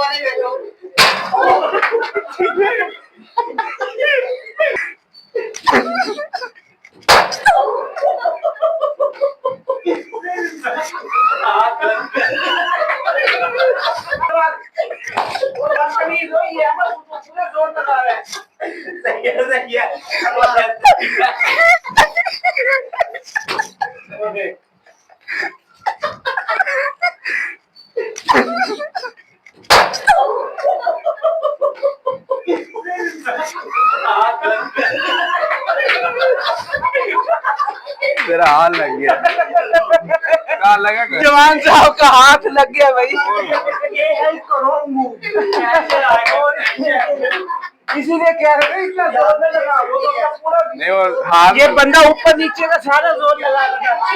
कोने बैठो। तेरा हाथ लग गया। कहाँ लगा? जवान साहब का हाथ लग गया भाई। इसीलिए कह रहे हैं इतना जोर में लगा। नहीं वो हाथ ये बंदा ऊपर नीचे का सारा जोर लगा रहा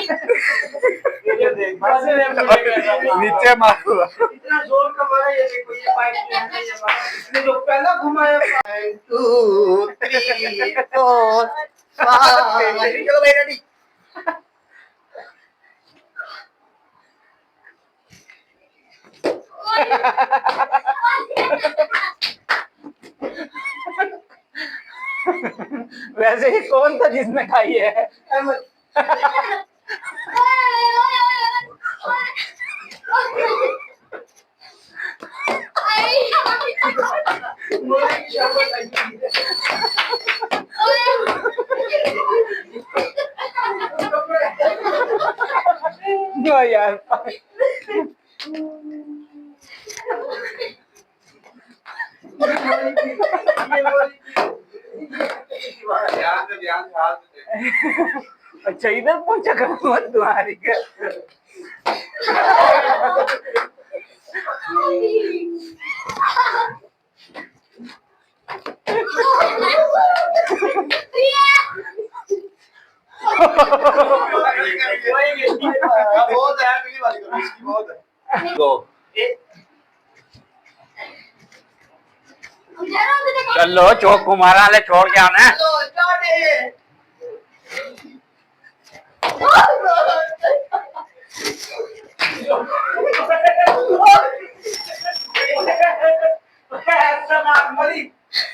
नीचे मारो। इतना जोर का मारा ये देखो ये पाइप इसने जो पहला घुमाया 1 2 3 4 5 चलो भाई रेडी। वैसे ही कौन था जिसने खाई है? यार अच्छा इधर पहुंचा कर मत तुम्हारी बहुत है अगली बात करो इसकी बहुत है। गो चलो चौक कुमारा ले छोड़ के आना है। चलो स्टार्ट है।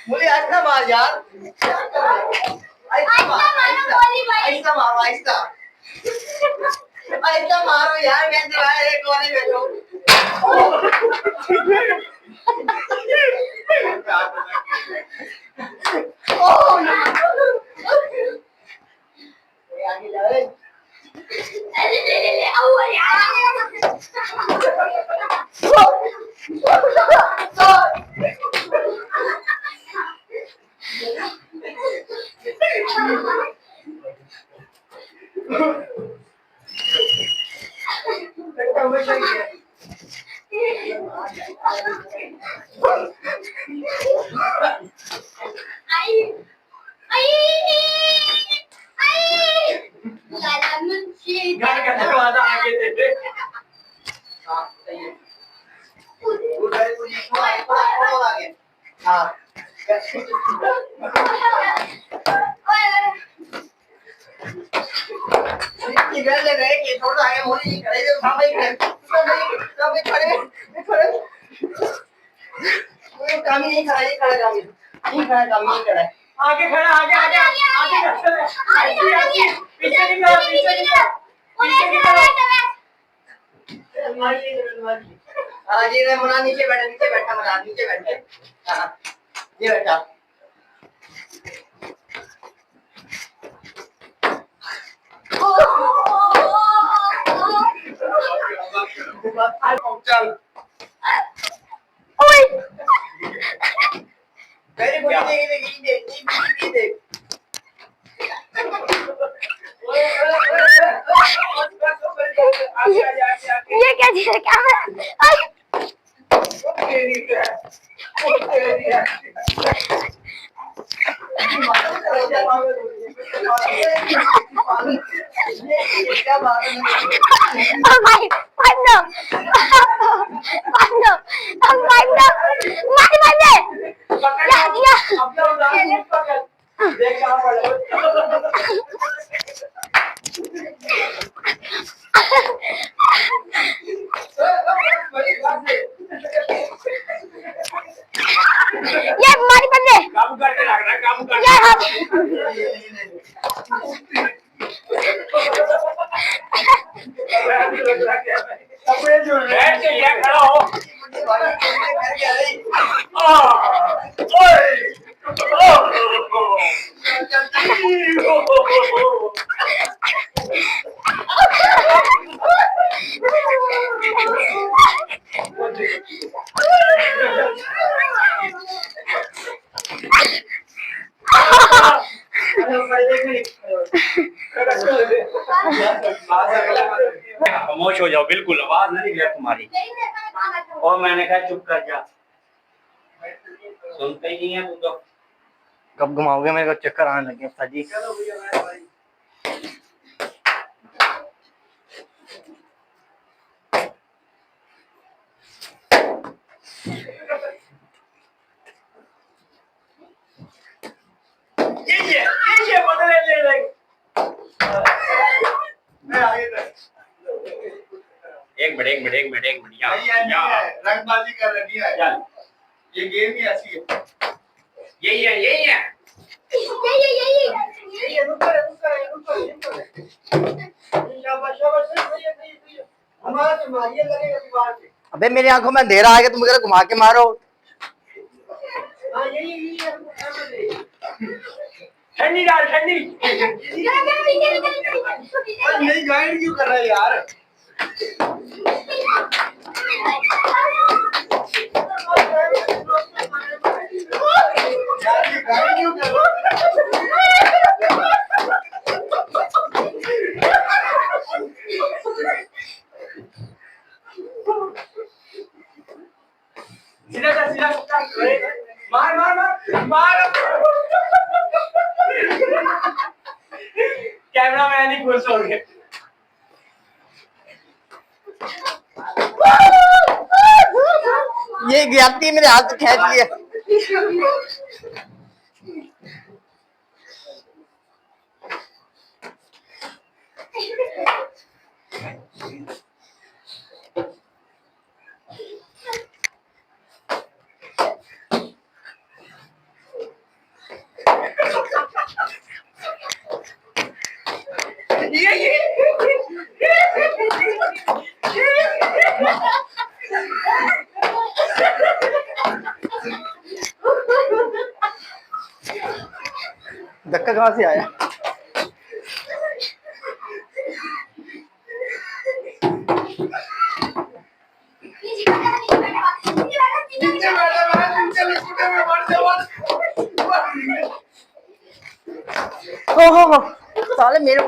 मुली ऐसा मार यार। ऐसा मारो ऐसा मारो यार। मैं एक कोने बैठो। आगे जाए थोड़ा आगे मोड़ी खड़े काम नहीं खड़ा ये खड़ा काम नहीं खड़ा काम नहीं खड़ा आगे खड़ा आगे आगे आगे पीछे निकलो पीछे निकलो पीछे निकलो। हाँ जी ने मना नीचे बैठा मना नीचे बैठे। हाँ ये बैठा चल मेरी बुढ़ी देख ये क्या चीज है? कैमरा भाई पांडव मार दे देख कहां पड़ काम करके लग रहा है, काम कर। यार हम अपने जो बैठ के ये खड़ा हो। खामोश हो जाओ, बिल्कुल आवाज नहीं निकले तुम्हारी। और मैंने कहा चुप कर जा, सुनते ही नहीं है तू तो। कब घुमाओगे? मेरे को चक्कर आने लगे साजी। ये बदले ले ले। एक मिनट रंगबाजी कर रही है। चल, ये गेम ही ऐसी है। यही है। ये अबे मेरी आंखों में अंधेरा आ गया, तुम मुझे घुमा के मारो। ठंडी डाल, ठंडी। नहीं गाइड क्यों कर रहा है यार? यार ये गाइड क्यों कर रहा सीधा मार। कैमरा मैन ही खुश हो गए। ये ज्ञाति मेरे हाथ से खींच लिया। धक्का कहाँ से आया? हो साले मेरे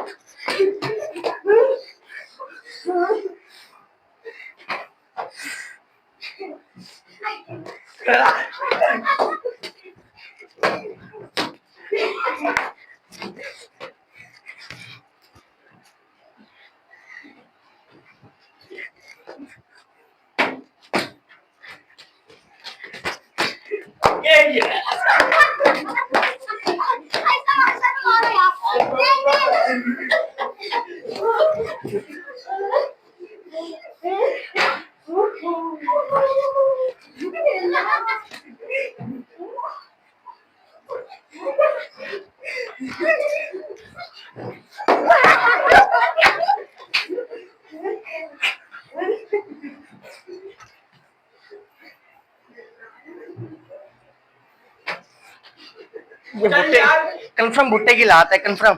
कंफर्म भुट्टे की लात है, कंफर्म।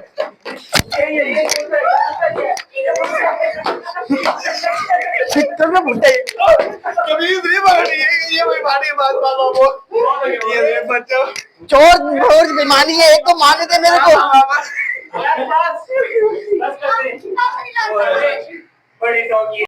भुट्टे कभी नहीं मारनी है, ये बेईमानी बात बाबा ये बच्चों चोर बेईमानी है, एक को मार देते मेरे को। बड़ी डॉगी